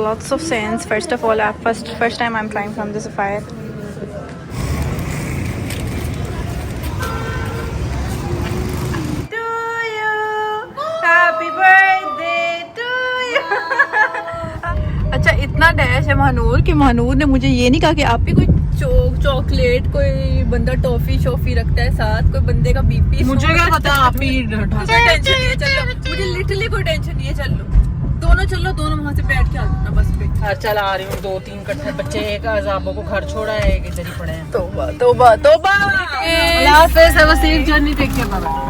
Lots of sense. First of all, first time I'm trying from the sapphire. To you, happy birthday to you. अच्छा इतना dash है महानूर कि महानूर ने मुझे ये नहीं कहा कि आप भी कोई चॉकलेट कोई बंदा टॉफी शॉफी रखता है साथ, कोई बंदे का बीपी मुझे क्या पता आप ही टेंशन नहीं है, चलो मुझे लिटरली कोई टेंशन नहीं है, चलो दोनों चलो, दोनों वहाँ से बैठ के आ जाना बस पे। घर चला आ रही हूँ, 2-3 कट्ठे बच्चे, एक अजाबों को घर छोड़ा है, एक इधर ही पड़े हैं। तौबा तौबा तौबा। अल्लाह हाफिज़, have a safe journey, take care, bye bye.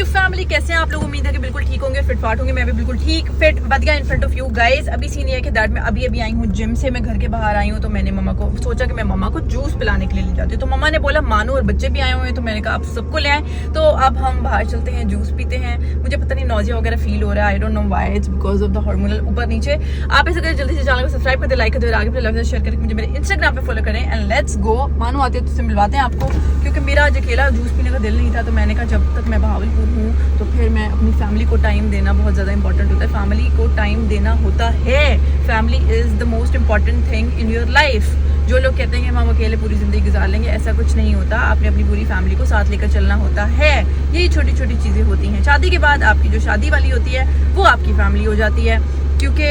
Family कैसे हैं आप लोग? उम्मीद है कि बिल्कुल ठीक होंगे, फिट फाट होंगे। मैं भी बिल्कुल ठीक फिट बढ़िया in front of you guys. अभी सीन ये है कि दैट मैं अभी आई हूँ जिम से, मैं घर के बाहर आई हूँ, तो मैंने मम्मा को सोचा कि मैं मम्मा को जूस पिलाने के लिए ले जाती हूँ। तो मम्मा ने बोला मानो और बच्चे भी आए हुए हैं, तो मैंने कहा आप सबको ले आए, तो अब हम बाहर चलते हैं, जूस पीते हैं। मुझे पता नहीं नॉजिया वगैरह फील हो रहा है, I don't know why, it's because of the hormonal ऊपर नीचे। आप ऐसे करें जल्दी से चैनल को सब्सक्राइब कर दे, लाइक कर दे, आगे फिर शेयर करके मुझे मेरे इंस्टाग्राम पे फॉलो करें एंड लेट्स गो। मानो आते हैं तो उससे मिलवाते हैं आपको, क्योंकि मेरा आज अकेला जूस पीने का दिल नहीं था, तो मैंने कहा जब तक मैं बहावलपुर हूँ तो फिर मैं अपनी फैमिली को टाइम देना बहुत ज़्यादा इंपॉर्टेंट होता है। फैमिली को टाइम देना होता है, family is the most important thing in your life. जो लोग कहते हैं कि हम अकेले पूरी ज़िंदगी गुजार लेंगे, ऐसा कुछ नहीं होता। आपने अपनी पूरी फैमिली को साथ लेकर चलना होता है। यही छोटी छोटी चीज़ें होती हैं। शादी के बाद आपकी जो शादी वाली होती है वो आपकी फैमिली हो जाती है, क्योंकि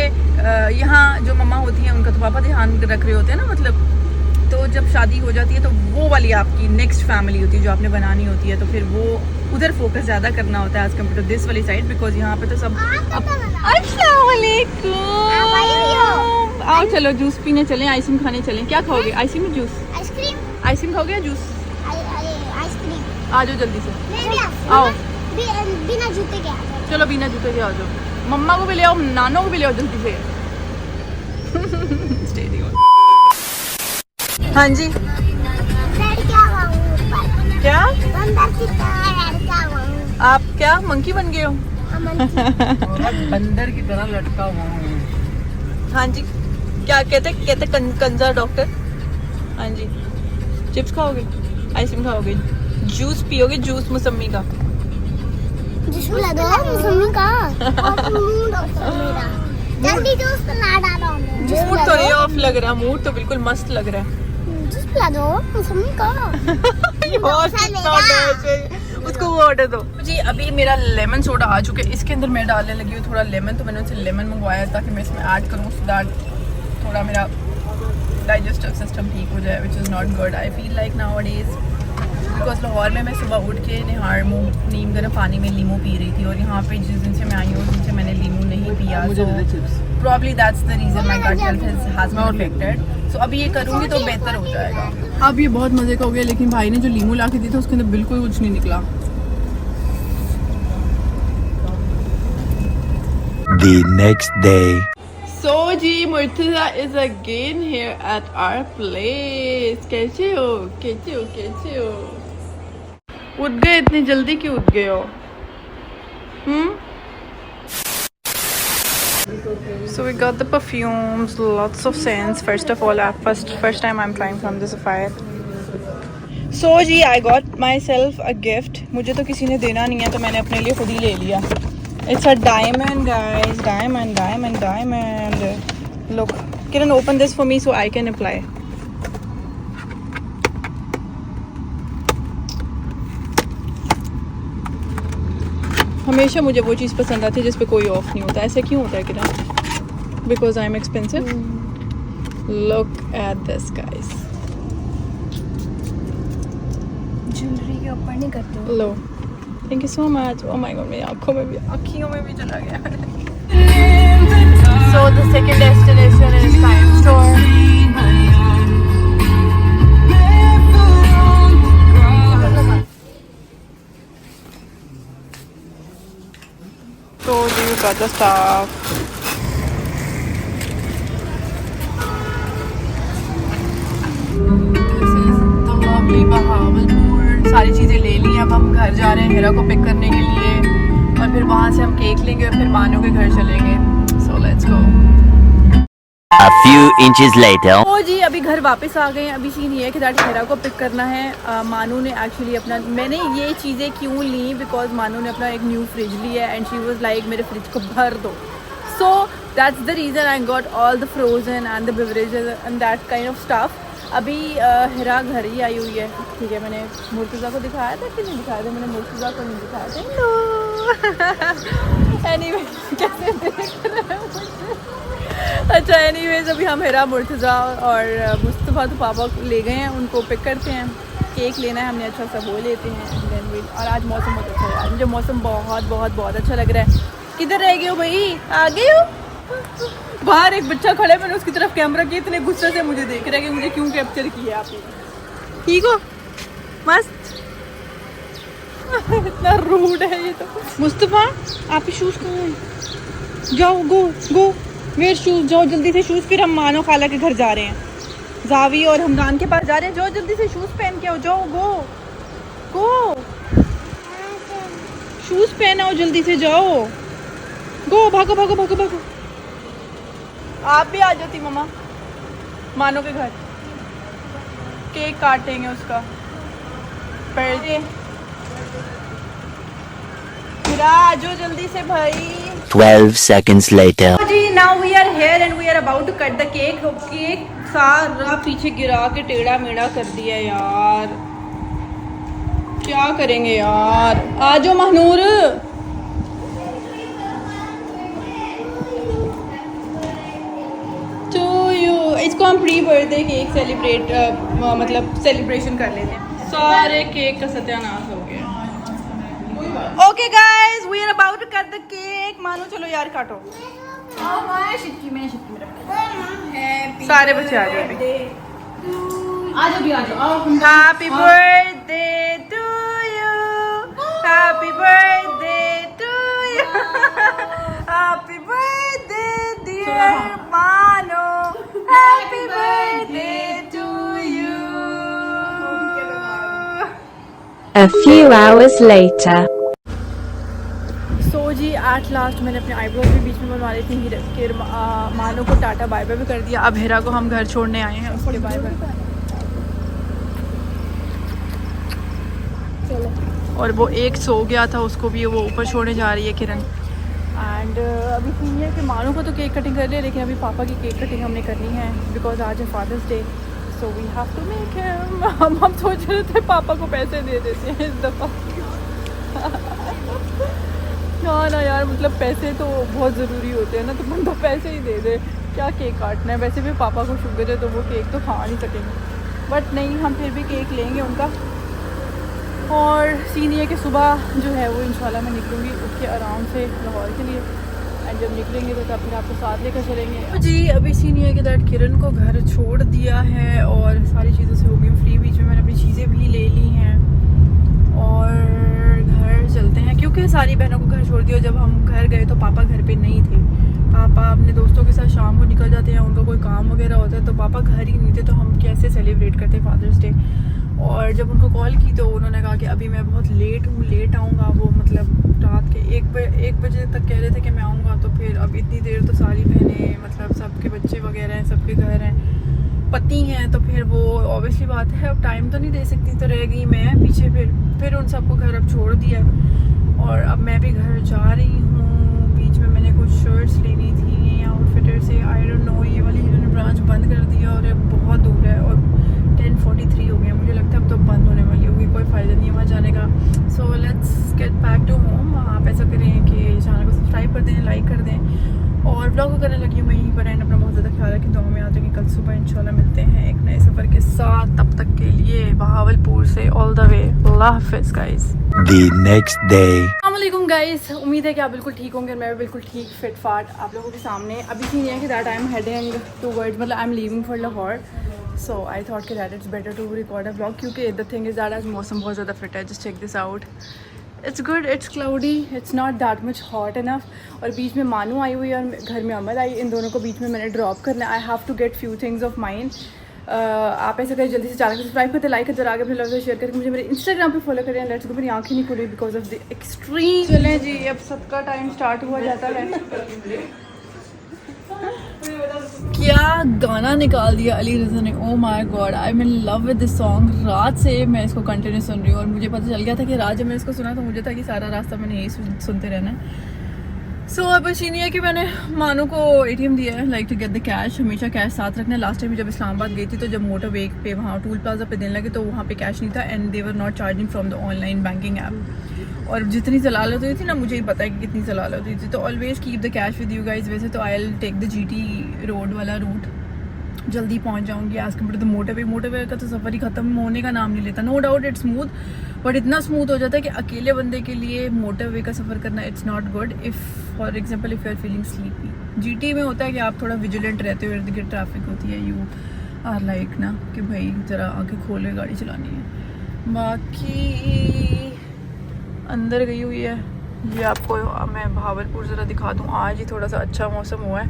यहाँ जो मम्मा होती हैं उनका तो पापा ध्यान रख रहे होते हैं ना, मतलब तो जब शादी हो जाती है तो वो वाली आपकी नेक्स्ट फैमिली होती है जो आपने बनानी होती है, तो फिर वो उधर फोकस ज़्यादा करना होता है एज कम्पेयर टू दिस वाली साइड, बिकॉज यहाँ पे तो सब। अस्सलाम वालेकुम, आओ चलो जूस पीने चलें, आइसक्रीम खाने चलें। क्या खाओगे? आइसक्रीम में जूस? आइसक्रीम खाओगे या जूस? आइसक्रीम। आ जाओ जल्दी से, आओ बिना जूते के। चलो बिना जूते के आ जाओ। मम्मा को भी ले आओ, नानो को भी ले आओ जल्दी से। हाँ जी क्या आप क्या मंकी बन गए हो? बंदर की तरह लटका हुआ हूँ। हाँ जी क्या कहते कंजर डॉक्टर। हाँ जी चिप्स खाओगे, आइसक्रीम खाओगे, जूस पियोगे, जूस मौसमी का? जूस पिला दो मौसमी का। जल्दी जूस पिला डालो। मूड तो नहीं ऑफ लग रहा, मूड तो बिल्कुल मस्त लग रहा है। जूस पिला दो मौसमी का। उसको वो ऑर्डर दो जी। अभी मेरा लेमन सोडा आ चुका है, इसके अंदर मैं डालने लगी हूँ थोड़ा लेमन, तो मैंने उनसे लेमन मंगवाया ताकि मैं इसमें ऐड करूँ, सो दैट थोड़ा मेरा डाइजेस्टिव सिस्टम ठीक हो जाए, which is not good I feel like now days, because Lahore में मैं सुबह उठ के निहार मुँह नीम गर्म पानी में लीमू पी रही थी, और यहाँ पे जिस दिन से मैं आई हूँ उस दिन से मैंने लीमू नहीं पिया, so probably that's the reason my gut health has been affected. So अब ये करूँगी तो बेहतर हो जाएगा। अब ये बहुत मजे का हो गया, लेकिन भाई ने जो लीमू ला के दी था उसके अंदर बिल्कुल कुछ नहीं निकला। The next day. So ji Murtaza is again here at our place. कैसे हो? कैसे हो? कैसे हो? उठ गए इतनी जल्दी क्यों उठ गए हो? So we got the perfumes, lots of scents. First of all, first time I'm trying from the sapphire. So ji I got myself a gift. मुझे तो किसी ने देना नहीं है, तो मैंने अपने लिए खुद ही ले लिया। It's a diamond guys, diamond. Look, Kiran open this for me so I can apply. हमेशा मुझे वो चीज़ पसंद आती है जिस पे कोई ऑफ नहीं होता। ऐसे क्यों होता है Kiran? Because I'm expensive. Look at this guys. Jewellery के ऊपर नहीं करते। लो, thank you so much. Oh my god, मेरी आँखों में भी चला गया। So the second destination is Time Store. So you got the stuff. This is the lovely Bahawalpur. सारी चीज़ें ले ली, अब हम घर जा रहे हैं हीरा को पिक करने के लिए, और फिर वहाँ से हम केक लेंगे और फिर मानो के घर चलेंगे। So let's go. A few inches later. तो जी अभी घर वापस आ गए हैं। अभी सीन ये है कि दैट हेरा को पिक करना है। मानू ने एक्चुअली अपना, मैंने ये चीज़ें क्यों ली बिकॉज मानू ने अपना एक न्यू फ्रिज लिया है एंड शी वाज लाइक मेरे फ्रिज को भर दो। So that's the reason I got all the frozen and the beverages and that kind of stuff. अभी हेरा घर ही आई हुई है, ठीक है। मैंने मुर्तज़ा को दिखाया था कि नहीं दिखाया था? मैंने मुर्तज़ा को नहीं दिखाया था। एनीवे कैसे देख रहे हैं मुझे? अच्छा एनीवेज अभी हम हेरा, मुर्तज़ा और मुस्तफ़ा तो पापा ले गए हैं, उनको पिक करते हैं। केक लेना है हमने, अच्छा सा वो लेते हैं देन वी। और आज मौसम बहुत अच्छा है, आज मुझे मौसम बहुत बहुत बहुत अच्छा लग रहा है। किधर रह गए हो भाई? आ गए हो? बाहर एक बच्चा खड़ा है, मैंने उसकी तरफ कैमरा किया, इतने गुस्से से मुझे देख रहा है कि मुझे क्यों कैप्चर किया आपने। ठीक हो? मस्त। इतना रूड है ये तो। मुस्तफ़ा आपके शूज़ कहाँ हैं? जाओ गो गो वेयर शूज़, जाओ जल्दी से शूज़। फिर हम मानो खाला के घर जा रहे हैं, जावी और हमदान के पास जा रहे हैं। जाओ जल्दी से शूज़ पहन के आओ, जाओ गो गो, शूज़ पहन आओ जल्दी से, जाओ गो, भागो भागो भागो भागो। आप भी आ जाती मम्मा मानो के घर, केक काटेंगे उसका बर्थडे। आ जाओ जल्दी से भाई। 12 seconds later. जी now we are here and we are about to cut the cake. Cake सारा पीछे गिरा के टेढ़ा मेढ़ा कर दिया यार, क्या करेंगे यार। आ जाओ महनूर। तो इसको हम प्री बर्थडे केक सेलिब्रेट मतलब सेलिब्रेशन कर लेते हैं। सारे केक का सत्यानाश हो गया। Okay guys we are about to cut the cake. Mano चलो यार काटो। सारे बच्चे आ जाओ अभी। Happy birthday to you, happy birthday to you, happy birthday dear Mano, happy birthday to you. A few hours later. So जी एट लास्ट मैंने अपने आईब्रोज भी बीच में बनवा ली थी। फिर मानो को टाटा बाय बाय भी कर दिया। अब हेरा को हम घर छोड़ने आए हैं, उसके बाय बाय। और वो एक सो गया था, उसको भी वो ऊपर छोड़ने जा रही है किरण। एंड अभी सीन है कि मानो को तो केक कटिंग कर लिया, लेकिन अभी पापा की केक कटिंग हमने करनी है बिकॉज आज है father's day. So we have to make him. हम सोच रहे थे पापा को पैसे दे देते हैं इस दफ़ा। ना यार, मतलब पैसे तो बहुत ज़रूरी होते हैं ना, तो बंदा पैसे ही दे दे, क्या केक काटना है। वैसे भी पापा को शुगर है तो वो केक तो खा नहीं सकेंगे, बट नहीं हम फिर भी केक लेंगे उनका। और सीन ये कि सुबह जो है वो इंशाल्लाह मैं निकलूँगी उठ के आराम से लाहौर के लिए। एंड जब निकलेंगे तो तब फिर आपको साथ लेकर चलेंगे। तो जी अभी सीन ये है कि दैट किरण को घर छोड़ दिया है और सारी चीज़ों से हो गई फ्री। बीच में मैंने अपनी चीज़ें भी ले ली हैं और घर चलते हैं, क्योंकि सारी बहनों को घर छोड़ दिया। जब हम घर गए तो पापा घर पे नहीं थे। पापा अपने दोस्तों के साथ शाम को निकल जाते हैं, उनका कोई काम वगैरह होता है, तो पापा घर ही नहीं थे। तो हम कैसे सेलिब्रेट करते फादर्स डे। और जब उनको कॉल की तो उन्होंने कहा कि अभी मैं बहुत लेट हूँ, लेट आऊँगा। वो मतलब रात के 1 बजे तक कह रहे थे कि मैं आऊँगा। तो फिर अब इतनी देर तो सारी बहनें, मतलब सबके बच्चे वगैरह हैं, सबके घर हैं, पति हैं, तो फिर वो ऑब्वियसली बात है अब टाइम तो नहीं दे सकती। तो रह गई मैं पीछे। फिर उन सबको घर अब छोड़ दिया और अब मैं भी घर जा रही हूँ। बीच में मैंने कुछ शर्ट्स लेनी थी आउटफिटर से, आई डोंट नो, ये वाली इन्होंने ब्रांच बंद कर दिया और अब बहुत दूर है और 10:43 हो गया। मुझे लगता है अब तो बंद होने वाली होगी, कोई फ़ायदा नहीं है वहाँ जाने का। So let's get back to home. आप ऐसा करें कि चैनल को सब्सक्राइब कर दें, लाइक कर दें और ब्लॉग को करने लगी हूँ मैं यहीं पर। एंड अपना बहुत ज़्यादा ख्याल रखें, दुआ में आ जाएंगे। कल सुबह इंशाल्लाह मिलते हैं एक नए सफ़र के साथ। तब तक के लिए बहावलपुर से ऑल द वे, अल्लाह हाफिज़ गाइस। The next day. अस्सलामुअलैकुम गाइस, उम्मीद है कि आप बिल्कुल ठीक होंगे। मैं भी बिल्कुल ठीक फिट फाट आप लोगों के सामने। अभी सीन ये है कि that I am heading towards, मतलब I am leaving for Lahore. So I thought कि that it's better to record a vlog, क्योंकि द थिंग इज़ दैट आज मौसम बहुत ज़्यादा फिट है। Just check this out, it's good, it's cloudy, it's not that much hot enough. और बीच में मानू आई हुई है और घर में अमद आई। इन दोनों को बीच में मैंने ड्रॉप करना है। I have to get few things off mind. आप ऐसे करें, जल्दी से चैनल को सब्सक्राइब करते, लाइक करते, आगे अपने लोगों से शेयर करके मुझे मेरे इंस्टाग्राम पे फॉलो करें। लेट्स गो, मेरी आँखें नहीं खुली बिकॉज ऑफ द एक्सट्रीम। चलें जी, अब सबका टाइम स्टार्ट हुआ जाता है। क्या गाना निकाल दिया अली रज़ा ने, ओ my God, I am in love with this song. रात से मैं इसको कंटिन्यू सुन रही हूँ और मुझे पता चल गया था कि रात जब मैंने इसको सुना तो मुझे था कि सारा रास्ता मैंने यही सुनते रहना है। सो अब बस ये नहीं है कि मैंने मानू को ATM दिया है, like to get the cash. हमेशा कैश साथ रखना है। लास्ट टाइम जब इस्लामाबाद गई थी तो जब मोटर वे पे वहाँ टूल प्लाजा पे देने लगे तो वहाँ पे कैश नहीं था and they were not charging from the online banking app. और जितनी चला लेती हुई थी ना, मुझे ही पता है कि कितनी चला लेती थी, तो always keep the cash with you guys. वैसे तो I will take the GT road वाला रूट, जल्दी पहुंच जाऊंगी as compare to the motorway का तो सफ़र ही ख़त्म होने का नाम नहीं लेता। No doubt it's smooth, but इतना स्मूथ हो जाता है कि अकेले बंदे के लिए मोटरवे का सफ़र करना it's not good. If for example if you are feeling sleepy. GT में होता है कि आप थोड़ा विजिलेंट रहते हो, इर्द गिर्द ट्रैफिक होती है, यू आर लाइक ना कि भाई ज़रा आंखें खोल के गाड़ी चलानी है। बाकी अंदर गई हुई है ये आपको मैं भावलपुर ज़रा दिखा दूँ। आज ही थोड़ा सा अच्छा मौसम हुआ है,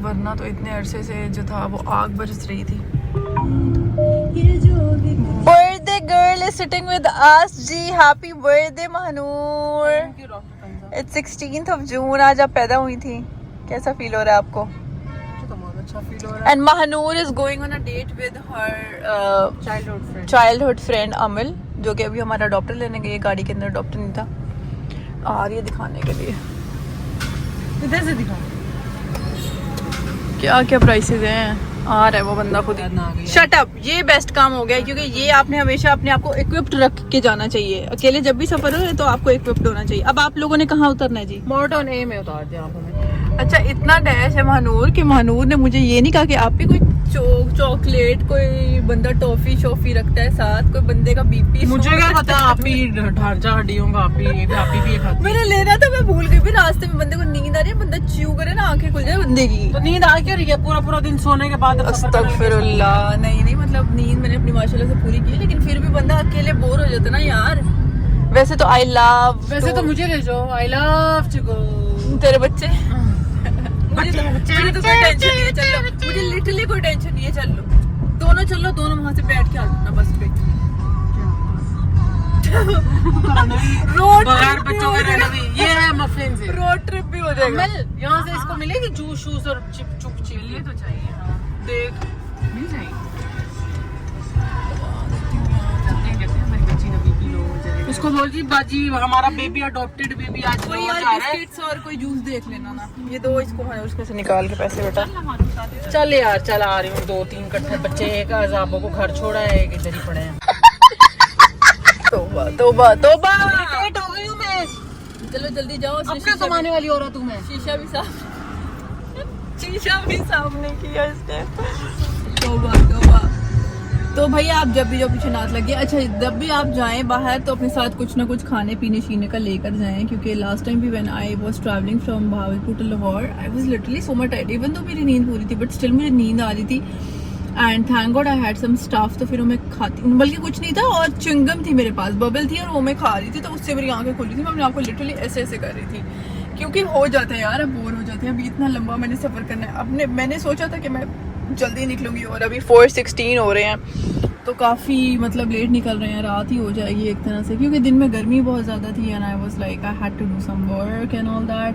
वरना तो इतने अरसे से जो था वो आग बरस रही थी। Birthday girl is sitting with us जी, happy birthday Mahnoor. It's 16th of June, आज आप पैदा हुई थी। कैसा फील हो रहा है आपको? And Mahnoor is going on a date with her childhood friend Amil, जो कि अभी हमारा डॉक्टर लेने गई है। गाड़ी के अंदर डॉक्टर नहीं था, आ रही है दिखाने के लिए। इधर से दिखाओ क्या क्या प्राइसेस हैं। आ रहा है वो बंदा खुद ही। शट अप, ये बेस्ट काम हो गया क्योंकि ये आपने हमेशा अपने आप को इक्विप्ड रख के जाना चाहिए। अकेले जब भी सफर हो तो आपको इक्विप्ड होना चाहिए। अब आप लोगों ने कहाँ उतरना है जी? मोर्टन ए में उतार दिया आपने। अच्छा, इतना डैश है महानूर कि महानूर ने मुझे ये नहीं कहा कि आप भी कोई चॉकलेट, कोई बंदा टॉफी शॉफी रखता है साथ, कोई बंदे का BP। मुझे क्या पता, आप ही ढांचा हड्डियों का आप ही भी खाती। मैंने लेना था, मैं भूल गई। भी रास्ते में बंदे को नींद आ रही है, बंदा च्यू करे ना, आंखें खुल जाए बंदे की। तो नींद आ क्यों रही है? पूरा दिन सोने के बाद अस्तगफिरुल्लाह। नहीं मतलब नींद मैंने अपनी माशाल्लाह से पूरी की, लेकिन फिर भी बंदा अकेले बोर हो जाता ना यार। वैसे तो वैसे तो मुझे ले जाओ, आई लव टू गो। तेरे बच्चे मुझे तो कोई टेंशन नहीं है, चल लो। मुझे लिटरली कोई टेंशन नहीं है, चल लो दोनों, चल लो दोनों वहाँ से बैठ के आ जाना बस पे। रोड बगैर बच्चों के रहना भी ये है मफिन से। रोड ट्रिप भी हो जाएगा। यहाँ से इसको मिलेगी जूस शूस और चुप ये तो चाहिए। हाँ। देख मिल जाएगी। उसको बोल जी बाजी हमारा बेबी अडॉप्टेड बेबी आज कोई जा यार रहा है। बिस्किट्स और कोई जूस देख लेना ना। ये दो इसको है उसमें से निकाल के पैसे बेटा। चल यार, चल आ रही हूँ। 2-3 कट्ठे बच्चे, एक अजाबों को घर छोड़ा है, एक इधर ही पड़े हैं। तौबा तौबा तौबा, लेट हो गई हूँ मैं। चलो जल्दी जाओ। अपना कमाने वाली औरत हूँ मैं। शीशा भी साफ नहीं किया इसने। तौबा तौबा। तो भैया आप जब भी जो पीछे नाच लगे, अच्छा जब भी आप जाएं बाहर तो अपने साथ कुछ ना कुछ खाने पीने शीने का लेकर जाएं, क्योंकि लास्ट टाइम भी when I was travelling from Bahawalpur to Lahore I was literally so much tired. Even तो मेरी नींद पूरी थी बट स्टिल मुझे नींद आ रही थी and thank God I had some stuff. तो फिर वो मैं खाती, बल्कि कुछ नहीं था और च्युइंगम थी मेरे पास, बबल थी और वो मैं खा रही थी, तो उससे मेरी आंखें खुल रही थी। मैं अपने आप को लिटरली ऐसे कर रही थी क्योंकि हो जाता है यार, अब बोर हो जाते हैं। अभी इतना लंबा मैंने सफ़र करना है। मैंने सोचा था कि मैं जल्दी निकलूंगी और अभी 4:16 हो रहे हैं तो काफ़ी मतलब लेट निकल रहे हैं। रात ही हो जाएगी एक तरह से, क्योंकि दिन में गर्मी बहुत ज़्यादा थी and I was like I had to do some work and all that.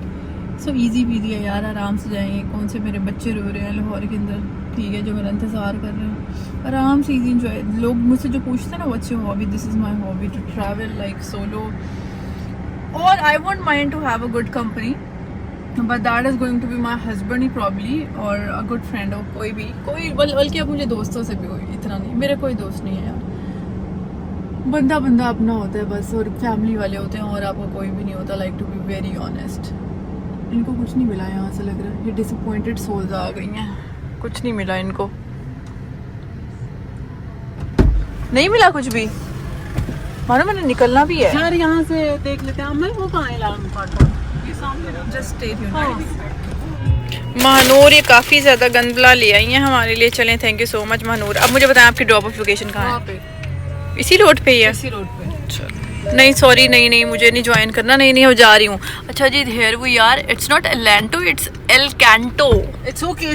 So easy peasy है यार, आराम से जाएंगे। कौन से मेरे बच्चे रो रहे हैं लाहौर के अंदर, ठीक है, जो मेरा इंतज़ार कर रहे हैं। आराम से ईजी इंजॉय। लोग मुझसे जो पूछते हैं ना what's your hobby, this is my hobby to travel like solo, और I won't mind to have a good company, but that is going to be my husband ही प्रॉब्ली, और अ गुड फ्रेंड हो कोई बल्कि अब मुझे दोस्तों से भी कोई इतना नहीं, मेरे कोई दोस्त नहीं है यार। बंदा अपना होता है बस, और फैमिली वाले होते हैं और आपको कोई भी नहीं होता। Like to be very honest, इनको कुछ नहीं मिला यहाँ से, लग रहा है ये डिसअपॉइंटेड सोल्स आ गई हैं, कुछ नहीं मिला इनको, नहीं मिला कुछ भी। मानो मैंने निकलना भी है यार, यहाँ से देख लेते हैं। मैं वो कहाँ है लाल पार्ट महानूर ये काफ़ी ज़्यादा गंदला ले आई हैं हमारे लिए। चलें, thank you so much Mahnoor. अब मुझे बताएं आपकी ड्रॉप ऑफ लोकेशन कहाँ है? इसी रोड पे ही है? इसी रोड पे। नहीं सॉरी, नहीं मुझे नहीं ज्वाइन करना, नहीं हो जा रही हूँ। अच्छा जी, हेयर वी यार, it's not Alento, it's El Canto. It's okay.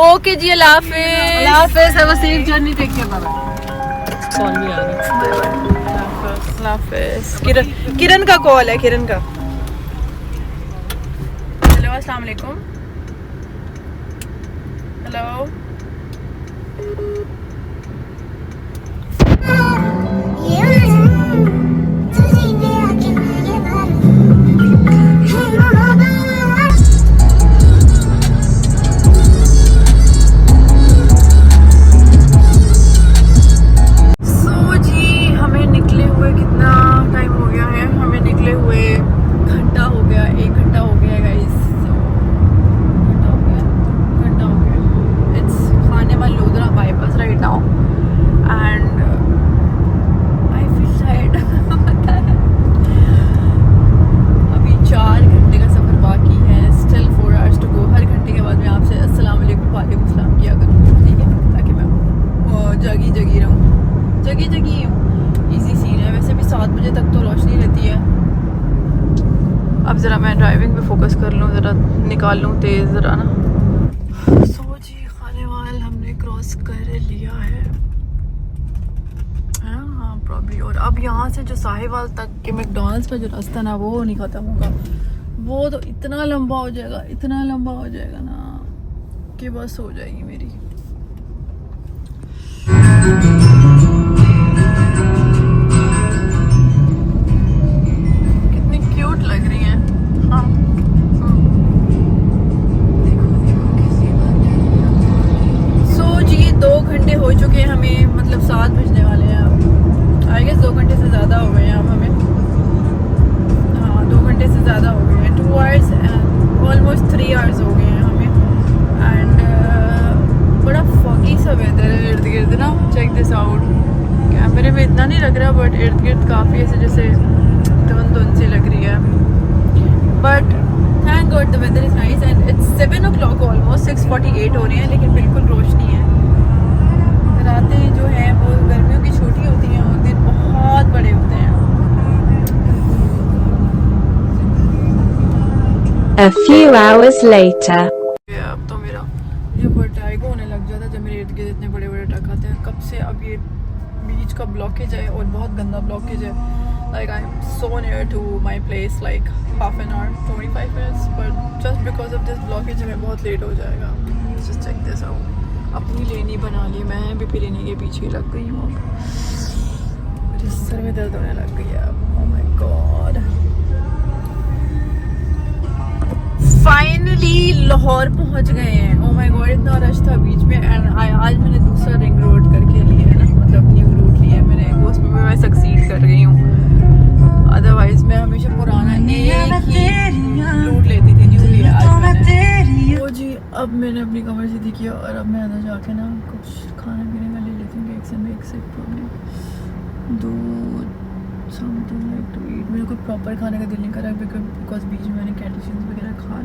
Okay जी, अल्लाह हाफिज़। Have a safe journey, take care, bye. Call भी आ रहा है। किरण का कॉल है, किरण का। चलो अस्सलाम वालेकुम। हेलो अब ज़रा मैं ड्राइविंग पे फोकस कर लूँ, ज़रा निकाल लूँ तेज़ ज़रा ना। सो जी खाने वाल हमने क्रॉस कर लिया है, हाँ प्रॉब्ली। और अब यहाँ से जो साहिवाल तक के मैकडॉनल्ड्स का जो रास्ता ना वो नहीं ख़त्म होगा, वो तो इतना लंबा हो जाएगा, इतना लंबा हो जाएगा ना कि बस हो जाएगी मेरी। कितनी क्यूट लग रही हैं। हाँ सो जी 2 घंटे हो चुके हैं हमें, मतलब 7 बजने वाले हैं अब। आई गेस 2 घंटे से ज़्यादा हो गए हैं अब हमें। हाँ 2 घंटे से ज़्यादा हो गए हैं, 2 आवर्स एंड ऑलमोस्ट 3 आवर्स हो गए हैं हमें। एंड बड़ा फॉगी सा वेदर है इर्द गिर्द ना। चेक दिस आउट, कैमरे में इतना नहीं लग रहा बट इर्द गिर्द काफ़ी ऐसे जैसे धुंध सी लग रही है। But thank God the weather is nice and it's 7 o'clock almost, 6:48 हो रही है लेकिन बिल्कुल रोशनी है। रातें जो हैं वो गर्मियों की छोटी होती हैं और दिन बहुत बड़े होते हैं। A few hours later. अब तो मेरा ये वर्टाइगो होने लग जाता है जब मेरे इर्द गिर्द इतने बड़े बड़े ट्रक आते हैं। कब से अब ये बीच का ब्लॉकेज है और बहुत गंदा ब्लॉकेज है। Like I am so near to my place, like half an hour 25 minutes, but just because of this blockage हमें बहुत लेट हो जाएगा। जस्ट चेक दिस आउट, अपनी लेनी बना ली, मैं भी फिर इन्हीं के पीछे लग गई हूँ। मेरे सर में दर्द होने लग गई है अब। Oh my God, finally Lahore पहुंच गए हैं। ओह माय गॉड इतना रश था बीच में। एंड आज मैंने दूसरा रिंग रोड करके लिया है ना, मतलब न्यू रूट लिया है मैंने, वो उसमें मैं सक्सीड कर गई हूँ। अदरवाइज मैं हमेशा पुराना एक ही रूट लेती थी, न्यू लिया आज मैंने। वो जी अब मैंने अपनी कमर सीधी किया और अब मैं अंदर जाके ना कुछ खाने पीने का ले लेती हूँ, एक से एक से प्रॉब्लम दूध समथिंग लाइक टू ईट। मेरे को प्रॉपर खाने का दिल नहीं कर रहा बिकॉज बीच में मैंने कैंटीन वगैरह खा